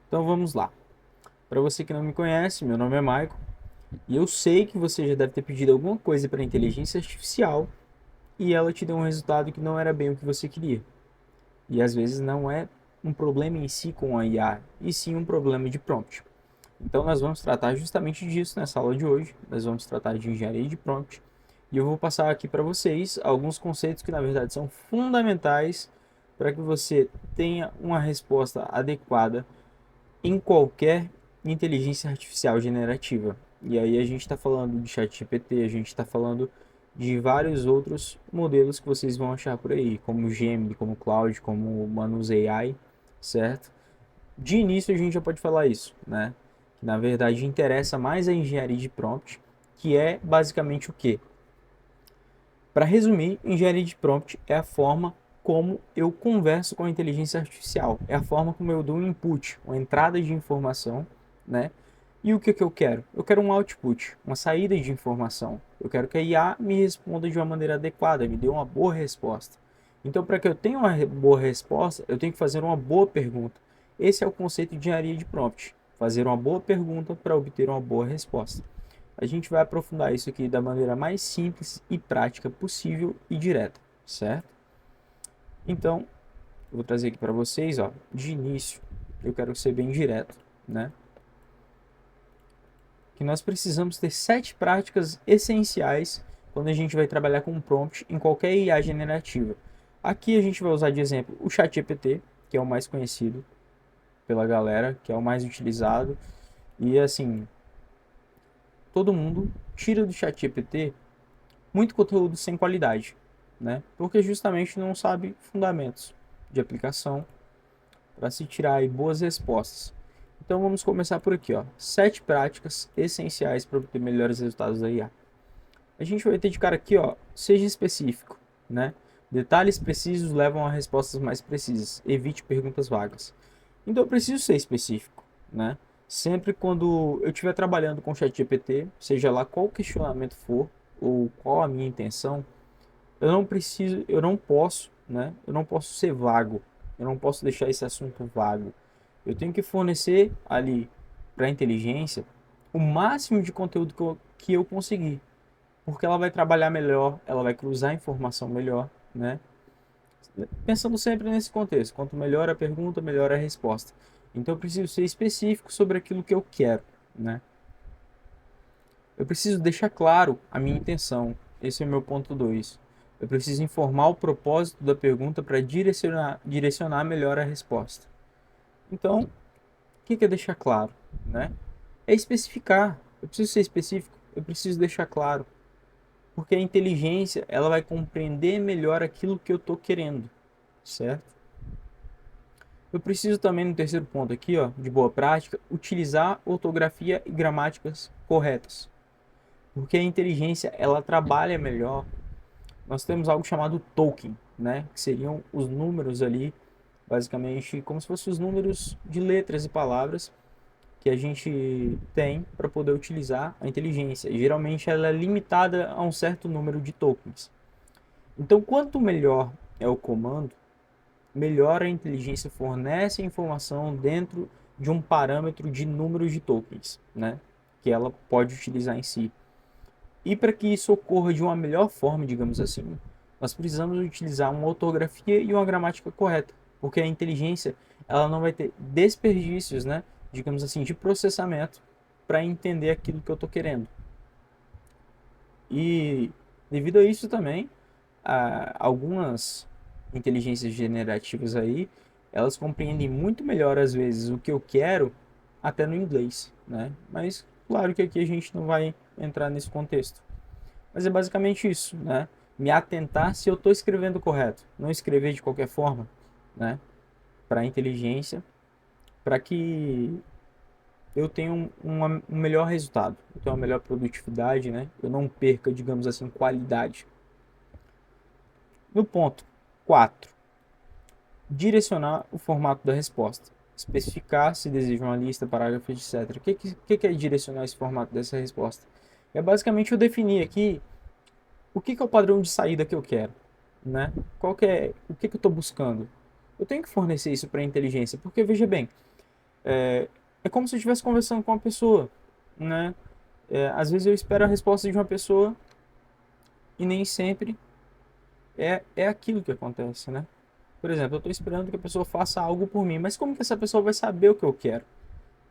Então vamos lá. Para você que não me conhece, meu nome é Michael e eu sei que você já deve ter pedido alguma coisa para a inteligência artificial e ela te deu um resultado que não era bem o que você queria. E às vezes não é um problema em si com a IA, e sim um problema de prompt. Então nós vamos tratar justamente disso nessa aula de hoje. Nós vamos tratar de engenharia de prompt e eu vou passar aqui para vocês alguns conceitos que na verdade são fundamentais para que você tenha uma resposta adequada em qualquer inteligência artificial generativa. E aí a gente está falando de ChatGPT, a gente está falando de vários outros modelos que vocês vão achar por aí, como o Gemini, como o Claude, como o Manus AI, certo? De início a gente já pode falar isso, né? Que na verdade interessa mais a engenharia de prompt, que é basicamente o quê? Para resumir, engenharia de prompt é a forma como eu converso com a inteligência artificial, é a forma como eu dou um input, uma entrada de informação, né? E o que que eu quero? Eu quero um output, uma saída de informação. Eu quero que a IA me responda de uma maneira adequada, me dê uma boa resposta. Então, para que eu tenha uma boa resposta, eu tenho que fazer uma boa pergunta. Esse é o conceito de engenharia de prompt. Fazer uma boa pergunta para obter uma boa resposta. A gente vai aprofundar isso aqui da maneira mais simples e prática possível e direta, certo? Então, eu vou trazer aqui para vocês, ó, de início, eu quero ser bem direto, né? Que nós precisamos ter 7 práticas essenciais quando a gente vai trabalhar com um prompt em qualquer IA generativa. Aqui a gente vai usar de exemplo o ChatGPT, que é o mais conhecido pela galera, que é o mais utilizado. E assim, todo mundo tira do ChatGPT muito conteúdo sem qualidade, né? Porque justamente não sabe fundamentos de aplicação para se tirar aí boas respostas. Então vamos começar por aqui, ó. 7 práticas essenciais para obter melhores resultados da IA. A gente vai ter de cara aqui, ó, seja específico, né? Detalhes precisos levam a respostas mais precisas. Evite perguntas vagas. Então eu preciso ser específico, né? Sempre quando eu estiver trabalhando com o ChatGPT, seja lá qual questionamento for ou qual a minha intenção, eu não preciso, eu não posso, né? Eu não posso ser vago. Eu não posso deixar esse assunto vago. Eu tenho que fornecer ali para a inteligência o máximo de conteúdo que eu conseguir, porque ela vai trabalhar melhor, ela vai cruzar a informação melhor, né? Pensando sempre nesse contexto, quanto melhor a pergunta, melhor a resposta. Então eu preciso ser específico sobre aquilo que eu quero, né? Eu preciso deixar claro a minha intenção. Esse é o meu ponto 2. Eu preciso informar o propósito da pergunta para direcionar melhor a resposta. Então, o que é deixar claro, né? É especificar. Eu preciso ser específico. Eu preciso deixar claro, porque a inteligência ela vai compreender melhor aquilo que eu estou querendo, certo? Eu preciso também, no terceiro ponto aqui, ó, de boa prática, utilizar ortografia e gramáticas corretas, porque a inteligência ela trabalha melhor. Nós temos algo chamado token, né, que seriam os números ali, basicamente como se fossem os números de letras e palavras que a gente tem para poder utilizar a inteligência. E, geralmente ela é limitada a um certo número de tokens. Então, quanto melhor é o comando, melhor a inteligência fornece a informação dentro de um parâmetro de números de tokens, né? Que ela pode utilizar em si. E para que isso ocorra de uma melhor forma, digamos assim, nós precisamos utilizar uma ortografia e uma gramática correta, porque a inteligência ela não vai ter desperdícios, né? Digamos assim, de processamento para entender aquilo que eu estou querendo. E devido a isso também, algumas inteligências generativas aí, elas compreendem muito melhor às vezes o que eu quero até no inglês, né? Mas claro que aqui a gente não vai entrar nesse contexto. Mas é basicamente isso, né? Me atentar se eu estou escrevendo correto, não escrever de qualquer forma, né? Para a inteligência, para que eu tenha um melhor resultado, eu tenha uma melhor produtividade, né? Eu não perca, digamos assim, qualidade. No ponto 4, direcionar o formato da resposta. Especificar se deseja uma lista, parágrafo, etc. O que é direcionar esse formato dessa resposta? É basicamente eu definir aqui o que é o padrão de saída que eu quero, né? O que eu estou buscando? Eu tenho que fornecer isso para a inteligência, porque veja bem, É como se eu estivesse conversando com uma pessoa, né? Às vezes eu espero a resposta de uma pessoa e nem sempre é aquilo que acontece, né? Por exemplo, eu estou esperando que a pessoa faça algo por mim, mas como que essa pessoa vai saber o que eu quero?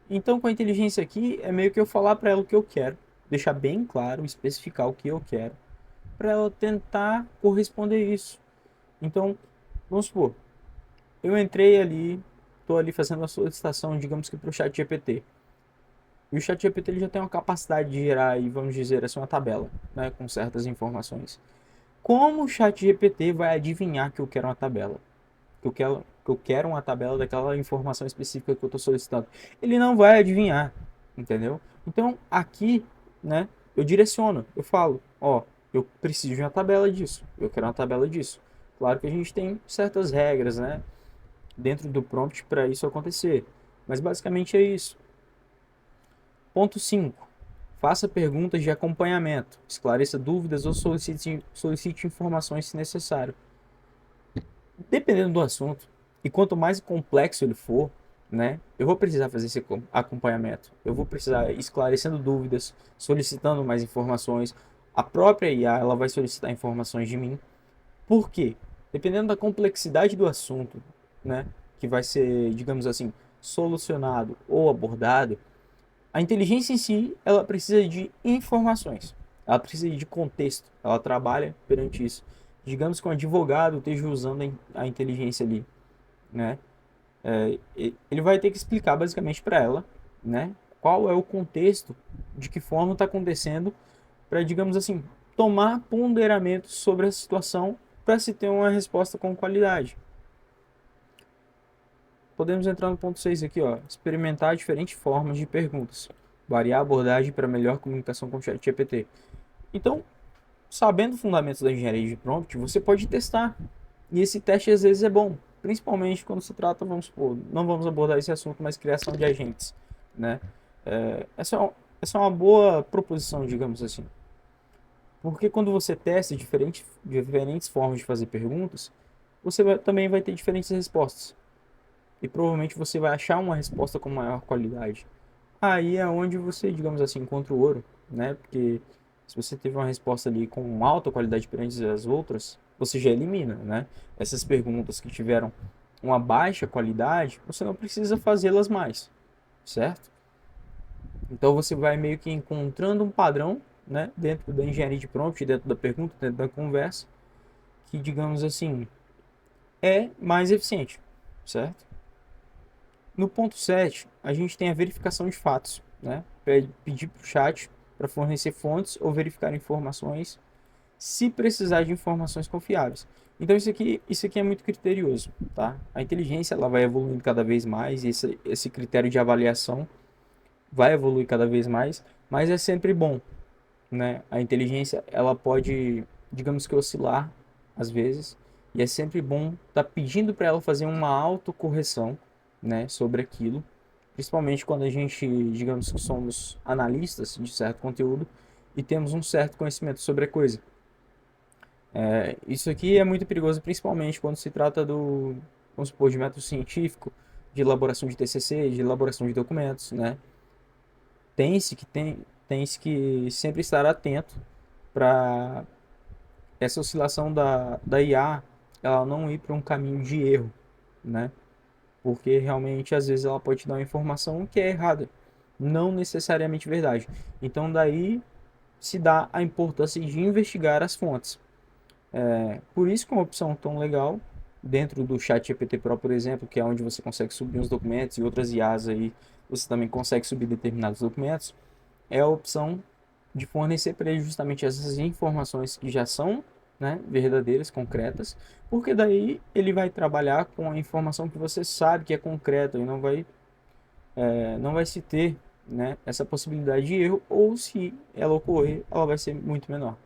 Então, com a inteligência aqui, é meio que eu falar para ela o que eu quero, deixar bem claro, especificar o que eu quero, para ela tentar corresponder isso. Então, vamos supor, eu entrei ali, estou ali fazendo a solicitação, digamos que para o chat GPT. E o chat GPT ele já tem uma capacidade de gerar, aí, vamos dizer assim, uma tabela, né, com certas informações. Como o chat GPT vai adivinhar que eu quero uma tabela? Que eu quero uma tabela daquela informação específica que eu estou solicitando? Ele não vai adivinhar, entendeu? Então, aqui, né, eu direciono, eu falo, ó, eu preciso de uma tabela disso, eu quero uma tabela disso. Claro que a gente tem certas regras, né, dentro do prompt para isso acontecer, mas basicamente é isso. Ponto 5. Faça perguntas de acompanhamento, esclareça dúvidas ou solicite informações se necessário. Dependendo do assunto, e quanto mais complexo ele for, né, eu vou precisar fazer esse acompanhamento. Eu vou precisar esclarecendo dúvidas, solicitando mais informações. A própria IA, ela vai solicitar informações de mim. Por quê? Dependendo da complexidade do assunto, né, que vai ser, digamos assim, solucionado ou abordado, a inteligência em si, ela precisa de informações. Ela precisa de contexto. Ela trabalha perante isso. Digamos que um advogado esteja usando a inteligência ali, né? Ele vai ter que explicar basicamente para ela, né? Qual é o contexto, de que forma está acontecendo, para, digamos assim, tomar ponderamentos sobre a situação para se ter uma resposta com qualidade. Podemos entrar no ponto 6 aqui, ó. Experimentar diferentes formas de perguntas. Variar a abordagem para melhor comunicação com o ChatGPT. Então, sabendo fundamentos da engenharia de prompt, você pode testar. E esse teste às vezes é bom. Principalmente quando se trata, vamos supor, não vamos abordar esse assunto, mas criação de agentes, né? Essa é uma boa proposição, digamos assim. Porque quando você testa diferentes formas de fazer perguntas, também vai ter diferentes respostas. E provavelmente você vai achar uma resposta com maior qualidade. Aí é onde você, digamos assim, encontra o ouro, né? Porque se você teve uma resposta ali com alta qualidade perante as outras, você já elimina, né? Essas perguntas que tiveram uma baixa qualidade, você não precisa fazê-las mais, certo? Então você vai meio que encontrando um padrão, né? Dentro da engenharia de prompt, dentro da pergunta, dentro da conversa, que, digamos assim, é mais eficiente, certo? No ponto 7, a gente tem a verificação de fatos, né? Pedir para o chat para fornecer fontes ou verificar informações se precisar de informações confiáveis. Então isso aqui é muito criterioso, tá? A inteligência ela vai evoluindo cada vez mais, e esse critério de avaliação vai evoluir cada vez mais, mas é sempre bom, né? A inteligência ela pode, digamos que oscilar às vezes, e é sempre bom estar pedindo para ela fazer uma autocorreção, né, sobre aquilo, principalmente quando a gente, digamos que somos analistas de certo conteúdo e temos um certo conhecimento sobre a coisa. Isso aqui é muito perigoso, principalmente quando se trata vamos supor, de método científico, de elaboração de TCC, de elaboração de documentos, né? Tem-se que sempre estar atento para essa oscilação da IA ela não ir para um caminho de erro, né? Porque realmente às vezes ela pode te dar uma informação que é errada, não necessariamente verdade. Então daí se dá a importância de investigar as fontes. Por isso que é uma opção tão legal dentro do chat GPT Pro, por exemplo, que é onde você consegue subir os documentos e outras IAs aí, você também consegue subir determinados documentos, é a opção de fornecer para ele justamente essas informações que já são, né, verdadeiras, concretas, porque daí ele vai trabalhar com a informação que você sabe que é concreta e não vai se ter, né, essa possibilidade de erro, ou se ela ocorrer, ela vai ser muito menor.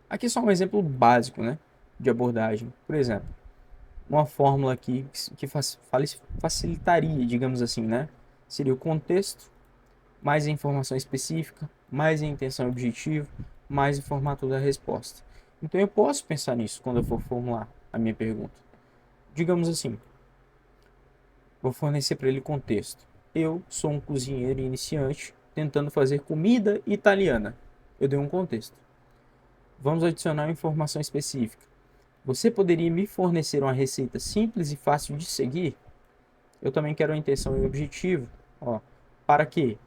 Aqui é só um exemplo básico, né, de abordagem. Por exemplo, uma fórmula aqui que facilitaria, digamos assim, né, seria o contexto mais a informação específica, mais a intenção objetiva, mais o formato da resposta. Então eu posso pensar nisso quando eu for formular a minha pergunta. Digamos assim, Vou fornecer para ele contexto. Eu sou um cozinheiro iniciante tentando fazer comida italiana. Eu dei um contexto. Vamos adicionar uma informação específica. Você poderia me fornecer uma receita simples e fácil de seguir? Eu também quero a intenção e o objetivo. Ó, para quê?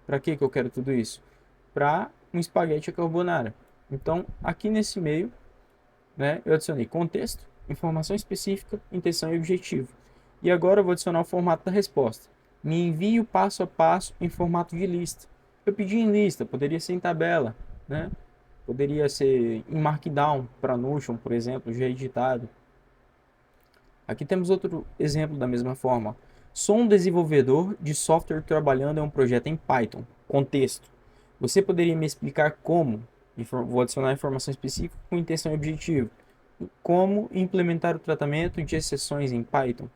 Para que eu quero tudo isso? Para um espaguete à carbonara. Então, aqui nesse meio, né, eu adicionei contexto, informação específica, intenção e objetivo. E agora eu vou adicionar o formato da resposta. Me envie o passo a passo em formato de lista. Eu pedi em lista, poderia ser em tabela, né? Poderia ser em Markdown para Notion, por exemplo, já editado. Aqui temos outro exemplo da mesma forma. Sou um desenvolvedor de software trabalhando em um projeto em Python. Contexto. Você poderia me explicar como? Vou adicionar informação específica com intenção e objetivo. Como implementar o tratamento de exceções em Python?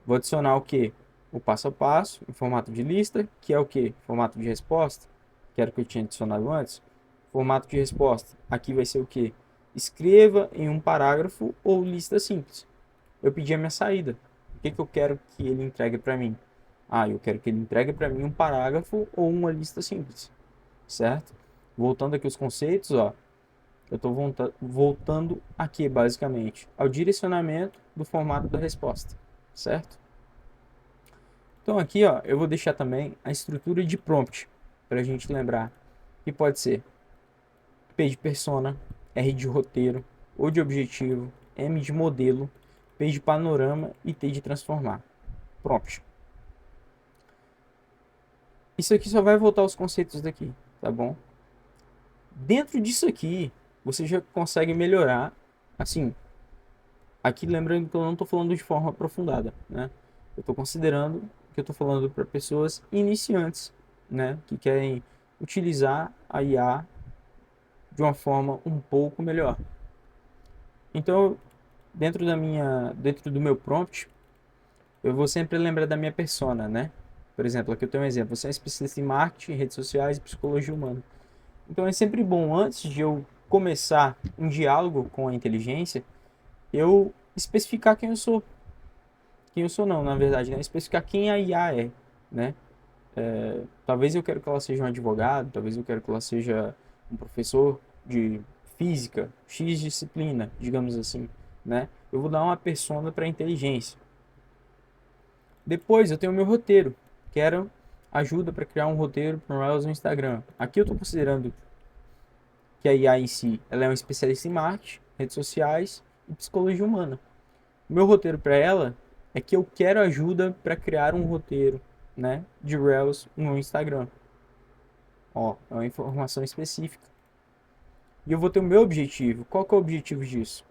Vou adicionar o que? O passo a passo, em formato de lista, que é o que? Formato de resposta, que era o que eu tinha adicionado antes. Formato de resposta, aqui vai ser o que? Escreva em um parágrafo ou lista simples. Eu pedi a minha saída. O que eu quero que ele entregue para mim? Ah, eu quero que ele entregue para mim um parágrafo ou uma lista simples, certo? Voltando aqui os conceitos, ó, eu estou voltando aqui basicamente ao direcionamento do formato da resposta, certo? Então aqui, ó, eu vou deixar também a estrutura de prompt para a gente lembrar, que pode ser P de persona, R de roteiro, O de objetivo, M de modelo, P de panorama e T de transformar. Prompt. Isso aqui só vai voltar aos conceitos daqui, tá bom? Dentro disso aqui, você já consegue melhorar, assim, aqui lembrando que eu não estou falando de forma aprofundada, né? Eu estou considerando que eu estou falando para pessoas iniciantes, né? Que querem utilizar a IA de uma forma um pouco melhor. Então, dentro do meu prompt, eu vou sempre lembrar da minha persona, né? Por exemplo, aqui eu tenho um exemplo. Você é especialista em marketing, redes sociais e psicologia humana. Então é sempre bom, antes de eu começar um diálogo com a inteligência, eu especificar quem eu sou. Quem eu sou não, na verdade, né? Especificar quem a IA é, né? Talvez eu quero que ela seja um advogado, talvez eu quero que ela seja um professor de física, X disciplina, digamos assim, né? Eu vou dar uma persona para a inteligência. Depois eu tenho o meu roteiro. Quero ajuda para criar um roteiro para um Reels no Instagram. Aqui eu estou considerando que a IA em si, ela é uma especialista em marketing, redes sociais e psicologia humana. O meu roteiro para ela é que eu quero ajuda para criar um roteiro, né, de Reels no Instagram. Ó, é uma informação específica. E eu vou ter o meu objetivo. Qual que é o objetivo disso?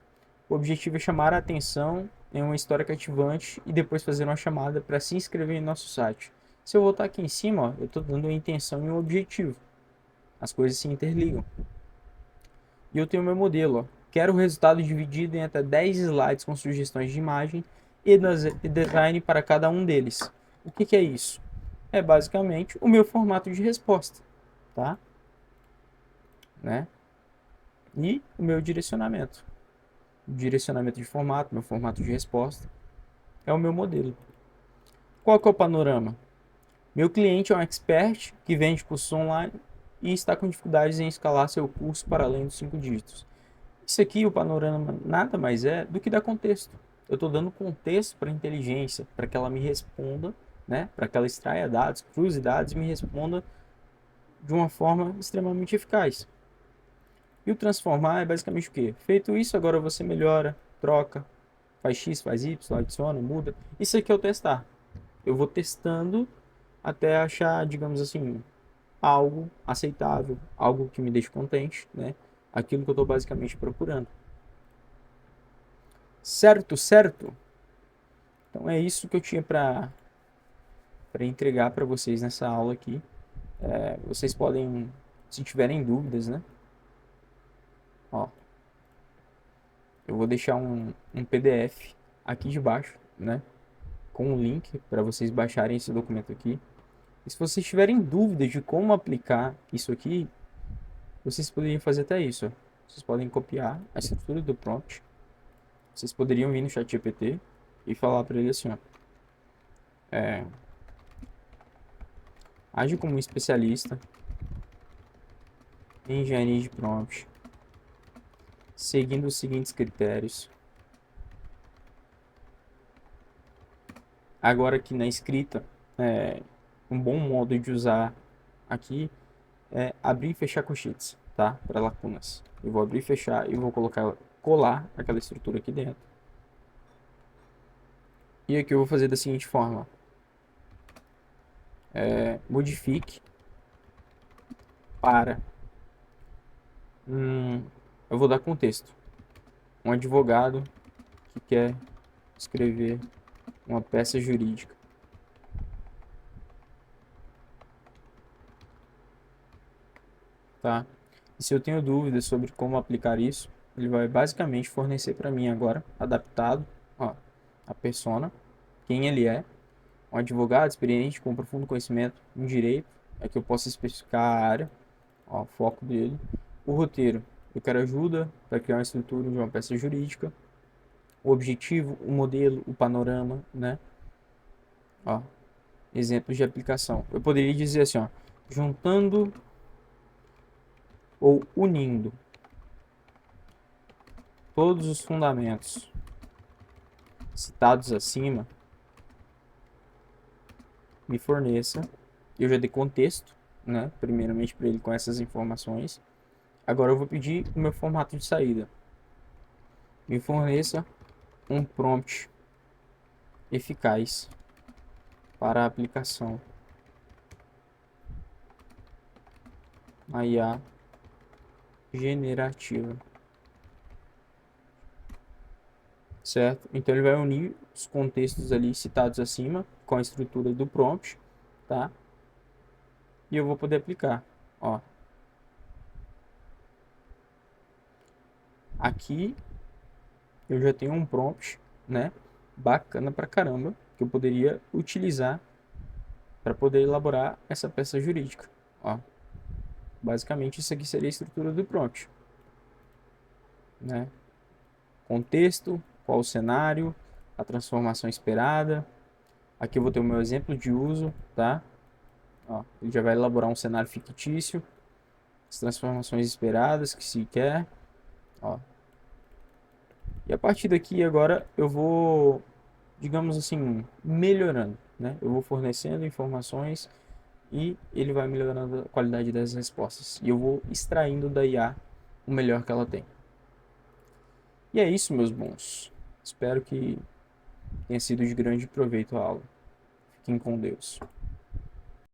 O objetivo é chamar a atenção em uma história cativante e depois fazer uma chamada para se inscrever em nosso site. Se eu voltar aqui em cima, ó, eu estou dando uma intenção e um objetivo. As coisas se interligam. E eu tenho o meu modelo. Ó. Quero o resultado dividido em até 10 slides com sugestões de imagem e design para cada um deles. O que é isso? É basicamente o meu formato de resposta, tá? Né? E o meu direcionamento. O direcionamento de formato, meu formato de resposta, é o meu modelo. Qual que é o panorama? Meu cliente é um expert que vende cursos online e está com dificuldades em escalar seu curso para além dos 5 dígitos. Isso aqui, o panorama, nada mais é do que dar contexto. Eu estou dando contexto para a inteligência, para que ela me responda, né? Para que ela extraia dados, cruze dados e me responda de uma forma extremamente eficaz. E o transformar é basicamente o quê? Feito isso, agora você melhora, troca, faz X, faz Y, adiciona, muda. Isso aqui é o testar. Eu vou testando até achar, digamos assim, algo aceitável, algo que me deixe contente, né? Aquilo que eu estou basicamente procurando. Certo, certo? Então é isso que eu tinha para entregar para vocês nessa aula aqui. Vocês podem, se tiverem dúvidas, né? Ó, eu vou deixar um PDF aqui de baixo, né? Com um link para vocês baixarem esse documento aqui. E se vocês tiverem dúvidas de como aplicar isso aqui, vocês poderiam fazer até isso. Ó. Vocês podem copiar a estrutura do prompt. Vocês poderiam vir no ChatGPT e falar para ele assim, ó. Age como um especialista em engenharia de prompt, seguindo os seguintes critérios. Agora aqui na escrita, um bom modo de usar aqui é abrir e fechar colchetes, tá? Para lacunas. Eu vou abrir e fechar e vou colar aquela estrutura aqui dentro. E aqui eu vou fazer da seguinte forma. Modifique para... eu vou dar contexto. Um advogado que quer escrever uma peça jurídica. Tá? E se eu tenho dúvidas sobre como aplicar isso, ele vai basicamente fornecer para mim agora, adaptado, ó, a persona, quem ele é, um advogado experiente com profundo conhecimento em direito, é que eu posso especificar a área, ó, o foco dele. O roteiro, eu quero ajuda para criar uma estrutura de uma peça jurídica. O objetivo, o modelo, o panorama, né? Ó, exemplos de aplicação. Eu poderia dizer assim, ó, juntando ou unindo todos os fundamentos citados acima, me forneça. Eu já dei contexto, né? Primeiramente para ele com essas informações. Agora eu vou pedir o meu formato de saída. Me forneça um prompt eficaz para a aplicação na IA generativa. Certo? Então ele vai unir os contextos ali citados acima com a estrutura do prompt, tá? E eu vou poder aplicar, ó. Aqui eu já tenho um prompt, né? Bacana pra caramba, que eu poderia utilizar para poder elaborar essa peça jurídica, ó. Basicamente isso aqui seria a estrutura do prompt, né? Contexto, qual o cenário, a transformação esperada. Aqui eu vou ter o meu exemplo de uso, tá? Ó, ele já vai elaborar um cenário fictício, as transformações esperadas que se quer, ó. E a partir daqui agora eu vou, digamos assim, melhorando, né? Eu vou fornecendo informações e ele vai melhorando a qualidade das respostas. E eu vou extraindo da IA o melhor que ela tem. E é isso, meus bons. Espero que tenha sido de grande proveito a aula. Fiquem com Deus.